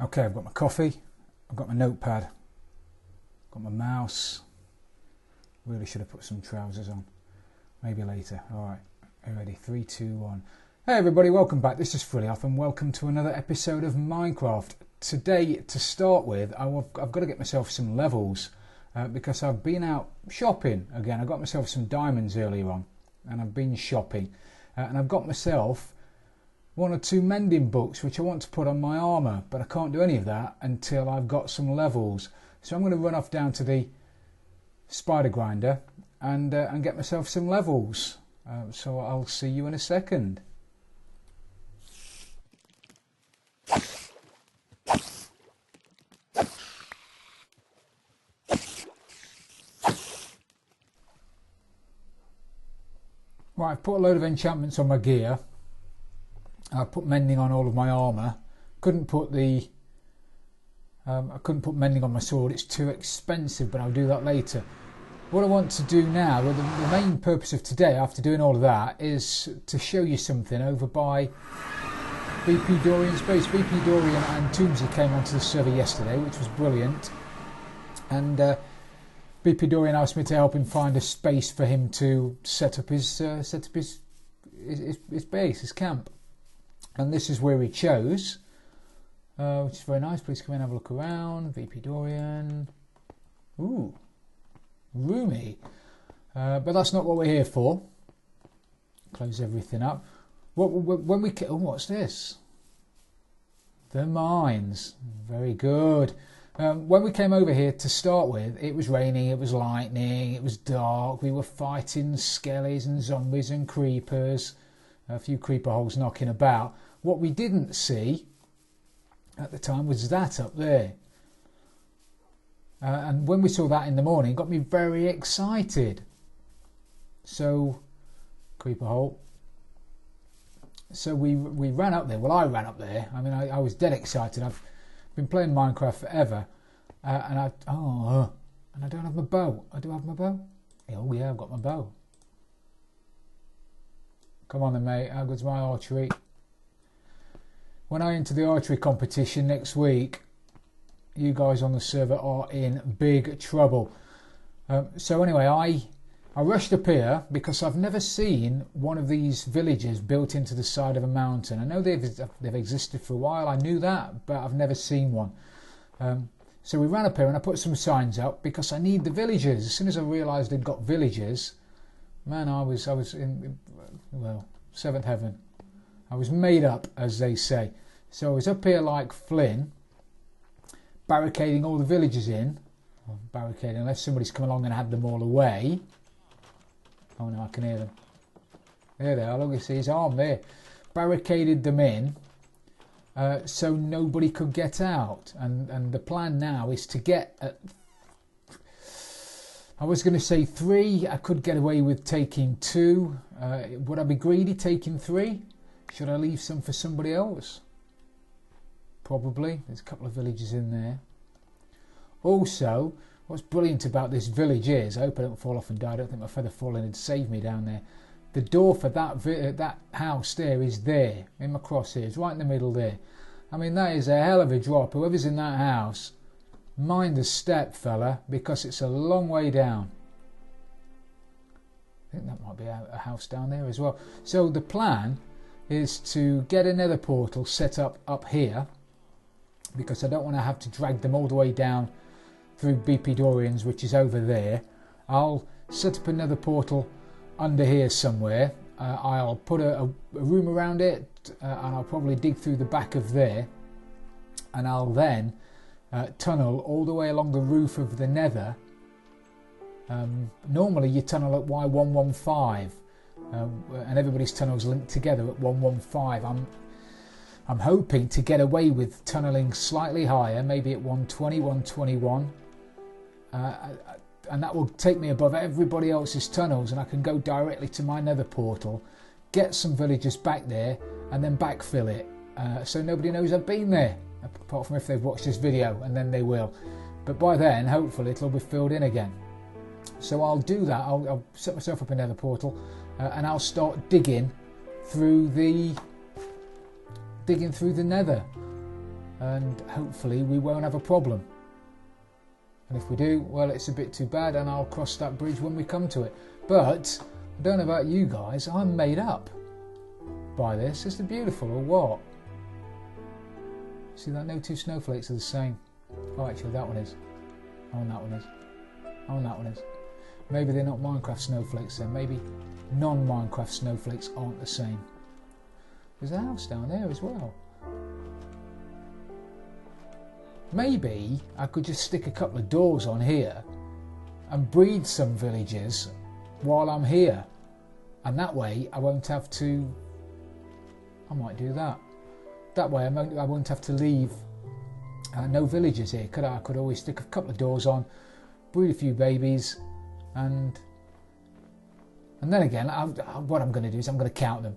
Okay, I've got my coffee, I've got my notepad, got my mouse. Really should have put some trousers on. Maybe later. Alright, are you ready? 3, 2, 1. Hey everybody, welcome back. This is Frilioff and welcome to another episode of Minecraft. Today, to start with, I've got to get myself some levels because I've been out shopping again. I got myself some diamonds earlier on and I've been shopping. And I've got myself 1 or 2 mending books which I want to put on my armour, but I can't do any of that until I've got some levels. So I'm going to run off down to the spider grinder and get myself some levels. So I'll see you in a second. Right, I've put a load of enchantments on my gear. I've put mending on all of my armour. Couldn't put the I couldn't put mending on my sword. It's too expensive, but I'll do that later. What I want to do now, well, the main purpose of today, after doing all of that, is to show you something over by BP Dorian's base. BP Dorian and Toomsy came onto the server yesterday, which was brilliant. And BP Dorian asked me to help him find a space for him to set up his base, his camp. And this is where he chose, which is very nice. Please come in and have a look around. VP Dorian. Ooh, roomy. But that's not what we're here for. Close everything up. When we oh, what's this? The mines. Very good. When we came over here to start with, it was raining, it was lightning, it was dark. We were fighting skellies and zombies and creepers. A few creeper holes knocking about. What we didn't see at the time was that up there. And when we saw that in the morning, it got me very excited. So, creeper hole. So we ran up there. Well, I ran up there. I mean, I was dead excited. I've been playing Minecraft forever. And I don't have my bow. I do have my bow. Oh yeah, I've got my bow. Come on then, mate. How good's my archery? When I enter the archery competition next week, you guys on the server are in big trouble. So anyway, I rushed up here because I've never seen one of these villages built into the side of a mountain. I know they've existed for a while. I knew that, but I've never seen one. So we ran up here and I put some signs up because I need the villagers. As soon as I realised they'd got villagers, man, I was in, well, 7th heaven. I was made up, as they say. So I was up here like Flynn, barricading all the villagers in. Well, barricading, unless somebody's come along and had them all away. Oh no, I can hear them. There they are, look, you see his arm there. Barricaded them in so nobody could get out. And the plan now is to get... I was going to say 3. I could get away with taking 2. Would I be greedy taking 3? Should I leave some for somebody else? Probably. There's a couple of villages in there. Also, what's brilliant about this village is, I hope I don't fall off and die. I don't think my feather falling would save me down there. The door for that house there is there, in my crosshairs, right in the middle there. I mean, that is a hell of a drop. Whoever's in that house, mind the step, fella, because it's a long way down. I think that might be a house down there as well. So the plan is to get another portal set up here, because I don't want to have to drag them all the way down through BP Dorian's, which is over there. I'll set up another portal under here somewhere. I'll put a room around it, and I'll probably dig through the back of there, and I'll then tunnel all the way along the roof of the nether. Normally you tunnel at Y115, and everybody's tunnels linked together at 115. I'm hoping to get away with tunnelling slightly higher, maybe at 120, 121, and that will take me above everybody else's tunnels, and I can go directly to my nether portal, get some villagers back there, and then backfill it, so nobody knows I've been there, apart from if they've watched this video, and then they will. But by then, hopefully, it'll be filled in again. So I'll do that. I'll set myself up in another portal, and I'll start digging through the nether. and hopefully we won't have a problem. And if we do, well, it's a bit too bad, and I'll cross that bridge when we come to it. But I don't know about you guys, I'm made up by this. Is it beautiful or what? See that? No two snowflakes are the same. Oh, actually that one is. Oh, and that one is. Oh, and that one is. Maybe they're not Minecraft snowflakes then. Maybe non-Minecraft snowflakes aren't the same. There's a house down there as well. Maybe I could just stick a couple of doors on here and breed some villagers while I'm here. And that way I won't have to... I might do that. That way I won't have to leave no villagers here, could I? I could always stick a couple of doors on, breed a few babies, and then again, what I'm going to do is I'm going to count them.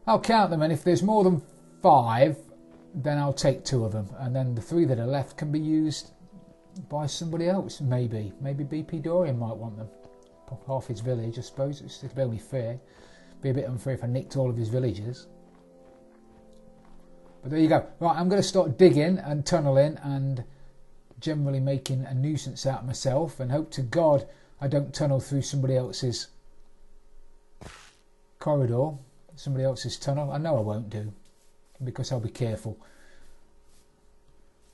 I'll count them, and if there's more than 5, then I'll take 2 of them, and then the 3 that are left can be used by somebody else. Maybe BP Dorian might want them. Half his village, I suppose. It's only fair. Be a bit unfair if I nicked all of his villagers. But there you go. Right, I'm going to start digging and tunneling and generally making a nuisance out of myself, and hope to God I don't tunnel through somebody else's corridor, somebody else's tunnel. I know I won't do, because I'll be careful.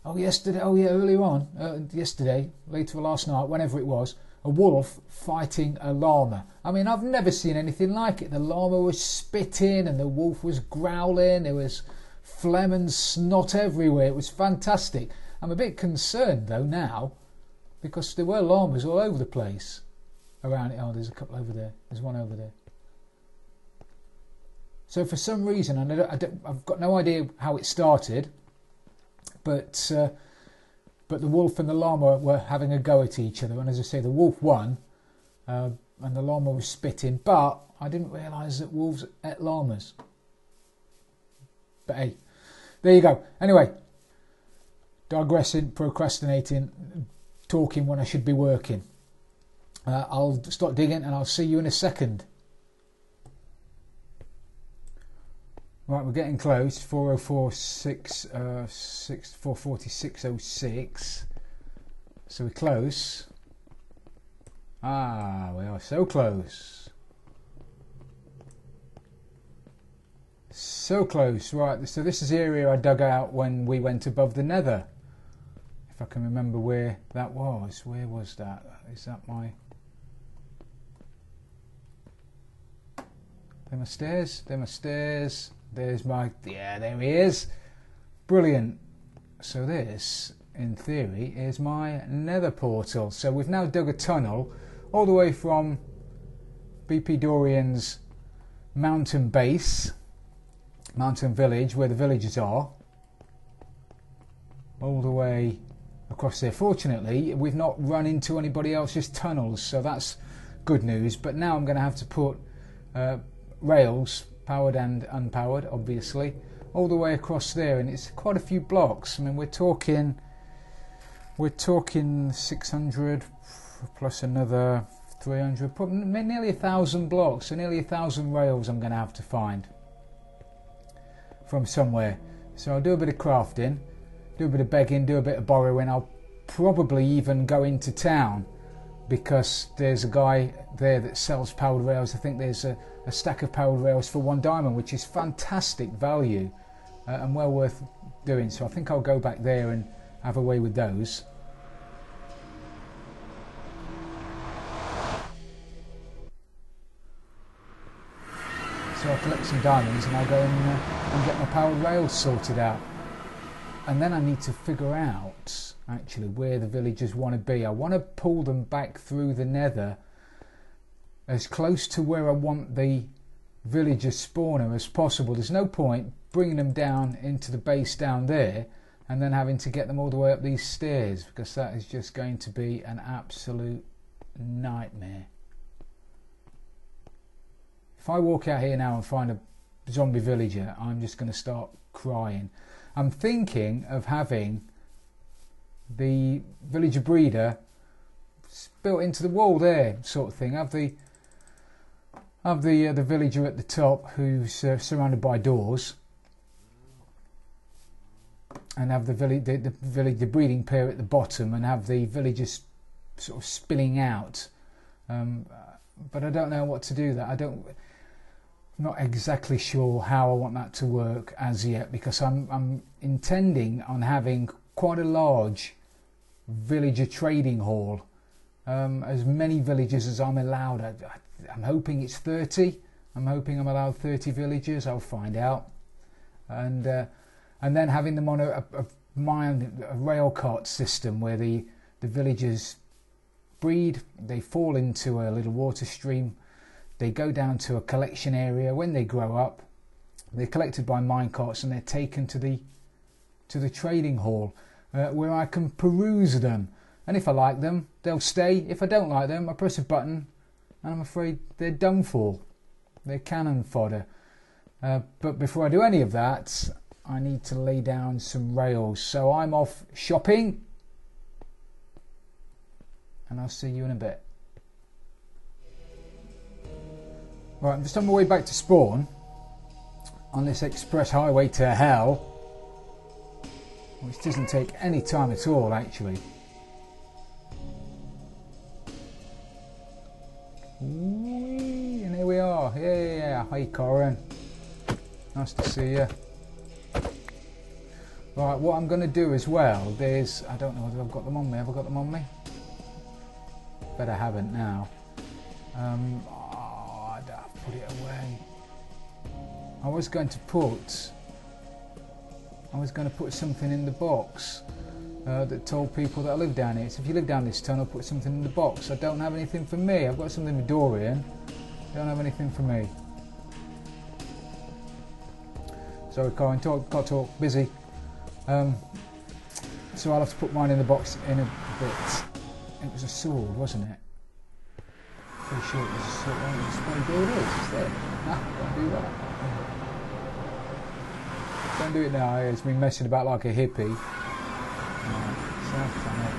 Oh, yesterday, oh yeah, earlier on, yesterday, later last night, whenever it was, a wolf fighting a llama. I mean, I've never seen anything like it. The llama was spitting and the wolf was growling. There was phlegm and snot everywhere. It was fantastic. I'm a bit concerned though now, because there were llamas all over the place around it. Oh, there's a couple over there. There's one over there. So for some reason, I've got no idea how it started, but the wolf and the llama were having a go at each other, and as I say, the wolf won, and the llama was spitting. But I didn't realise that wolves ate llamas. But hey, there you go. Anyway, digressing, procrastinating, talking when I should be working. I'll start digging, and I'll see you in a second. Right, we're getting close. 404.6, 440.606. So we're close. Ah, we are so close. So close. Right, so this is the area I dug out when we went above the nether. If I can remember where that was. Where was that? Is that my... There my stairs? There my stairs. There's my... Yeah, there he is. Brilliant. So this, in theory, is my nether portal. So we've now dug a tunnel all the way from BP Dorian's mountain base, mountain village, where the villagers are, all the way across there. Fortunately, we've not run into anybody else's tunnels, so that's good news. But now I'm going to have to put rails, powered and unpowered, obviously, all the way across there, and it's quite a few blocks. I mean, we're talking 600 plus another 300, probably nearly 1,000 blocks, so nearly 1,000 rails I'm going to have to find from somewhere. So I'll do a bit of crafting, do a bit of begging, do a bit of borrowing. I'll probably even go into town, because there's a guy there that sells powered rails. I think there's a stack of powered rails for 1 diamond, which is fantastic value and well worth doing. So I think I'll go back there and have a way with those. So I'll collect some diamonds and I'll go and get my powered rails sorted out. And then I need to figure out actually where the villagers want to be. I want to pull them back through the nether as close to where I want the villager spawner as possible. There's no point bringing them down into the base down there and then having to get them all the way up these stairs, because that is just going to be an absolute nightmare. If I walk out here now and find a zombie villager, I'm just going to start crying. I'm thinking of having the villager breeder built into the wall there, sort of thing. Have the villager at the top who's surrounded by doors, and have the breeding pair at the bottom, and have the villagers sort of spilling out. But I don't know what to do that. I'm not exactly sure how I want that to work as yet, because I'm intending on having quite a large villager trading hall, as many villagers as I'm allowed. I'm hoping it's 30. I'm hoping I'm allowed 30 villagers. I'll find out. And then having them on a rail cart system where the villagers breed, they fall into a little water stream, they go down to a collection area. When they grow up, they're collected by mine carts and they're taken to the trading hall, where I can peruse them, and if I like them, they'll stay. If I don't like them, I press a button and I'm afraid they're done for. They're cannon fodder. But before I do any of that, I need to lay down some rails. So I'm off shopping, and I'll see you in a bit. Right, I'm just on my way back to spawn on this express highway to hell, which doesn't take any time at all, actually. And here we are. Yeah. Hi, Corin. Nice to see you. Right, what I'm going to do as well, I don't know whether I've got them on me. Have I got them on me? Bet I haven't now. I'd put it away. I was going to put something in the box that told people that I live down here. So if you live down this tunnel, put something in the box. I don't have anything for me. I've got something with Dorian. I don't have anything for me. Sorry, Corin, got talk, busy. So I'll have to put mine in the box in a bit. It was a sword, wasn't it? Pretty sure it was a sword. Oh, it's very good. It's there. No, don't do that. Don't do it now. It's been messing about like a hippie. Soft tunnel.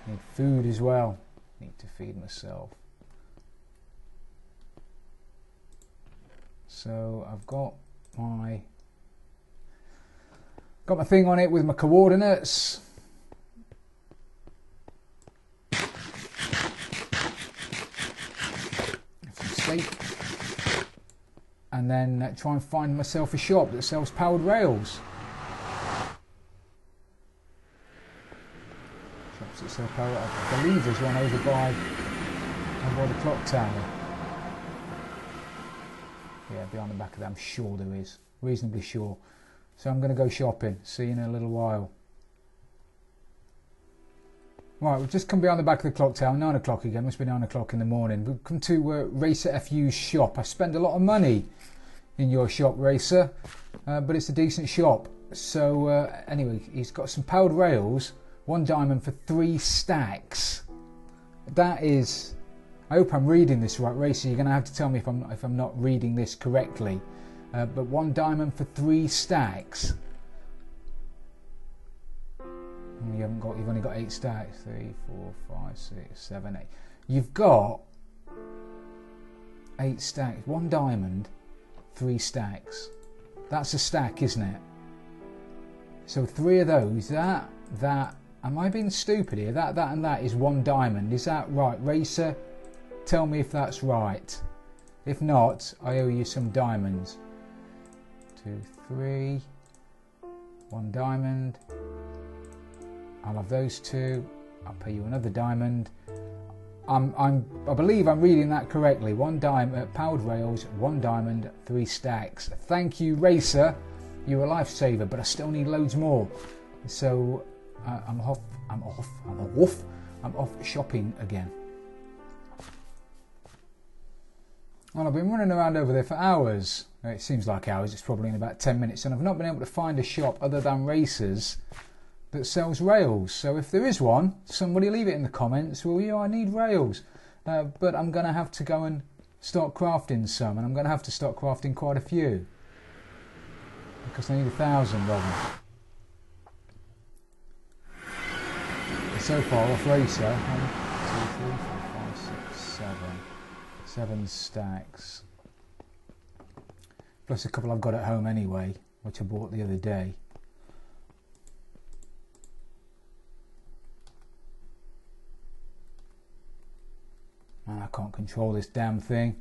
Need food as well. Need to feed myself. So I've got my thing on it with my coordinates. And then try and find myself a shop that sells powered rails. Shops that sell powered, I believe there's one over by the clock tower. Yeah, behind the back of that, I'm sure there is. Reasonably sure. So I'm going to go shopping. See you in a little while. Right, we've just come behind the back of the clock tower. 9 o'clock again. Must be 9 o'clock in the morning. We've come to Racer FU's shop. I spend a lot of money in your shop, Racer, but it's a decent shop. So anyway, he's got some powered rails. 1 diamond for 3 stacks. That is... I hope I'm reading this right, Racer. You're going to have to tell me if I'm not reading this correctly. But 1 diamond for 3 stacks. You've only got 8 stacks. 3, 4, 5, 6, 7, 8. You've got 8 stacks. 1 diamond, 3 stacks. That's a stack, isn't it? So 3 of those. That. Am I being stupid here? That and that is 1 diamond. Is that right, Racer? Tell me if that's right. If not, I owe you some diamonds. 2, 3. 1 diamond. I'll have those 2. I'll pay you another diamond. I believe I'm reading that correctly. 1 diamond, powered rails, 1 diamond, 3 stacks. Thank you, Racer. You're a lifesaver, but I still need loads more. So I'm off shopping again. Well, I've been running around over there for hours. It seems like hours. It's probably in about 10 minutes, and I've not been able to find a shop other than Racer's that sells rails. So if there is one, somebody leave it in the comments. Well, yeah, I need rails, but I'm going to have to go and start crafting some, and I'm going to have to start crafting quite a few because I need 1,000 of them. So far off Racer, 1, 2, 3, 4, 5, 6, 7 stacks. plus a couple I've got at home anyway, which I bought the other day. Man, I can't control this damn thing.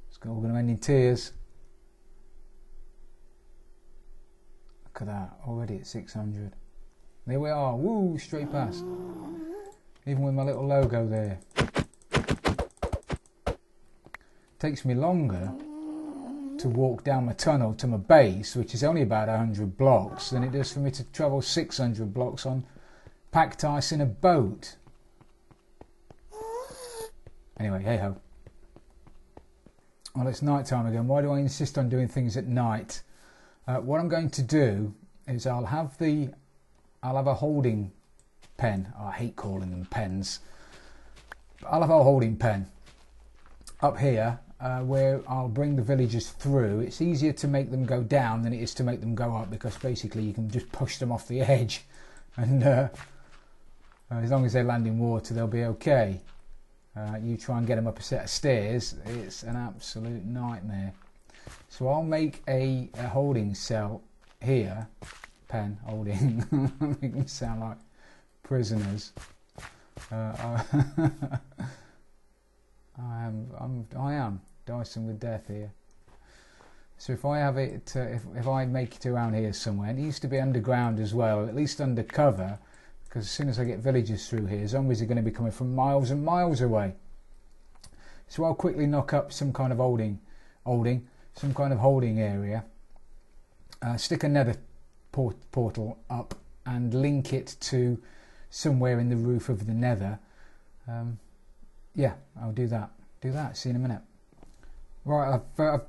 It's all going to end in tears. Look at that, already at 600. There we are, woo, straight past. Even with my little logo there. Takes me longer to walk down my tunnel to my base, which is only about 100 blocks, than it does for me to travel 600 blocks on packed ice in a boat. Anyway, hey ho. Well, it's night time again. Why do I insist on doing things at night? What I'm going to do is I'll have a holding pen. I hate calling them pens. I'll have a holding pen up here where I'll bring the villagers through. It's easier to make them go down than it is to make them go up, because basically you can just push them off the edge, and as long as they land in water they'll be okay. You try and get them up a set of stairs, it's an absolute nightmare. So I'll make a holding cell here. Pen holding. Make them sound like prisoners. I am dicing with death here. So if I have it, if I make it around here somewhere, it needs to be underground as well, or at least undercover, because as soon as I get villagers through here, zombies are going to be coming from miles and miles away. So I'll quickly knock up some kind of holding area, stick a nether portal up and link it to somewhere in the roof of the nether. Yeah, I'll do that. See you in a minute. Right, I've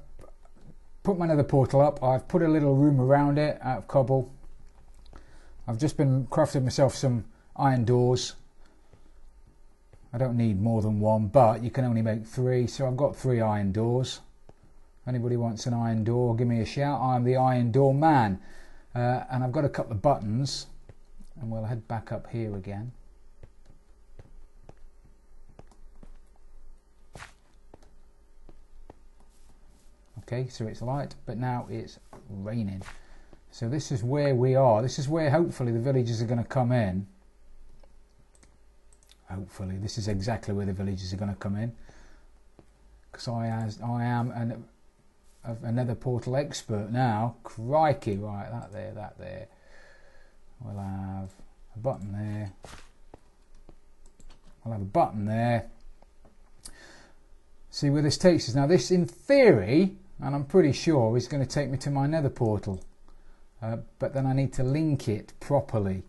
put my nether portal up. I've put a little room around it out of cobble. I've just been crafting myself some iron doors. I don't need more than one, but you can only make 3, so I've got 3 iron doors. Anybody wants an iron door, give me a shout. I'm the iron door man. And I've got a couple of buttons, and we'll head back up here again. Okay, so it's light, but now it's raining. So this is where we are. This is where hopefully the villagers are going to come in. Hopefully, this is exactly where the villagers are going to come in. Because I am another portal expert now. Crikey, right, that there. We'll have a button there. I'll have a button there. See where this takes us. Now this, in theory, and I'm pretty sure, is going to take me to my nether portal. But then I need to link it properly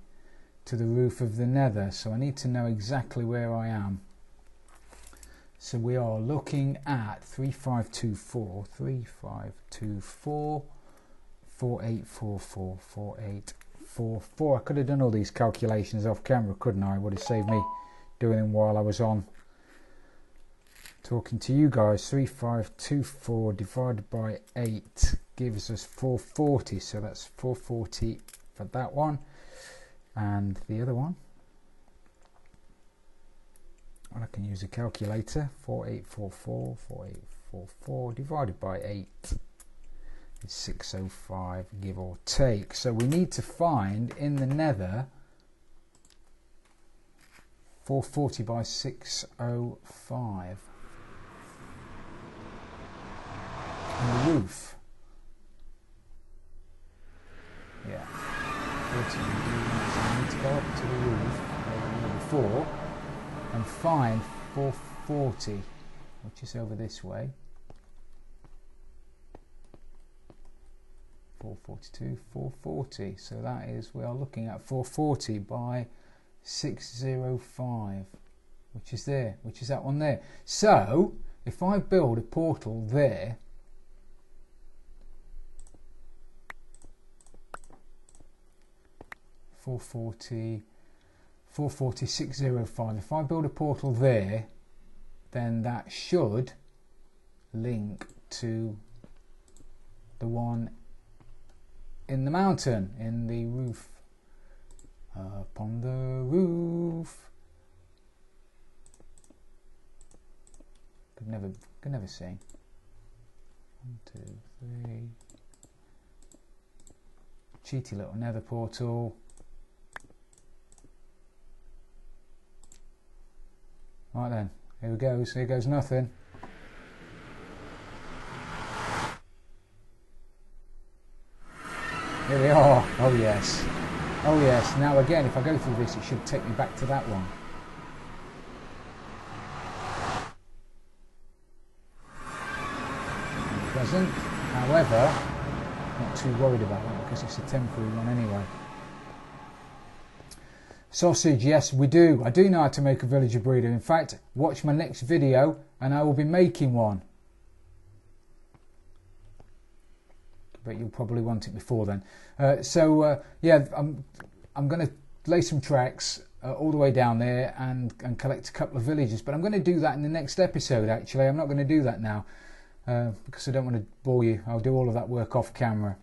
to the roof of the nether, so I need to know exactly where I am. So we are looking at 3524, 4844, 4844. I could have done all these calculations off camera, couldn't I? It would have saved me doing them while I was on talking to you guys. 3524 divided by 8 gives us 440, so that's 440 for that one. And the other one, well, I can use a calculator. 4844 divided by 8 is 605, give or take. So we need to find in the nether 440 by 605 on the roof. Yeah. So I need to go up to the roof before and find 440, which is over this way. 442, 440. So that is, we are looking at 440 by 605, which is there, which is that one there. So if I build a portal there, Four forty, 605. If I build a portal there, then that should link to the one in the mountain, in the roof. Up on the roof. Could never see. 1, 2, 3. Cheaty little nether portal. Right then, here we go. Here goes nothing. Here we are. Oh yes. Oh yes. Now again, if I go through this, it should take me back to that one. It doesn't. However, not too worried about that because it's a temporary one anyway. Sausage, yes we do. I do know how to make a villager breeder. In fact, watch my next video and I will be making one. But you'll probably want it before then. Yeah, I'm going to lay some tracks all the way down there and collect a couple of villagers. But I'm going to do that in the next episode actually. I'm not going to do that now because I don't want to bore you. I'll do all of that work off camera.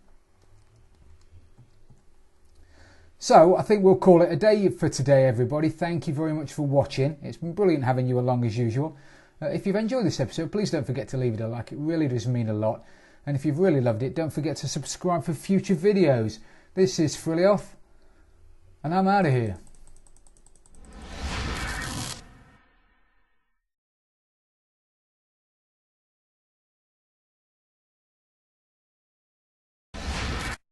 So I think we'll call it a day for today, everybody. Thank you very much for watching. It's been brilliant having you along as usual. If you've enjoyed this episode, please don't forget to leave it a like. It really does mean a lot. And if you've really loved it, don't forget to subscribe for future videos. This is Frilly Off, and I'm out of here.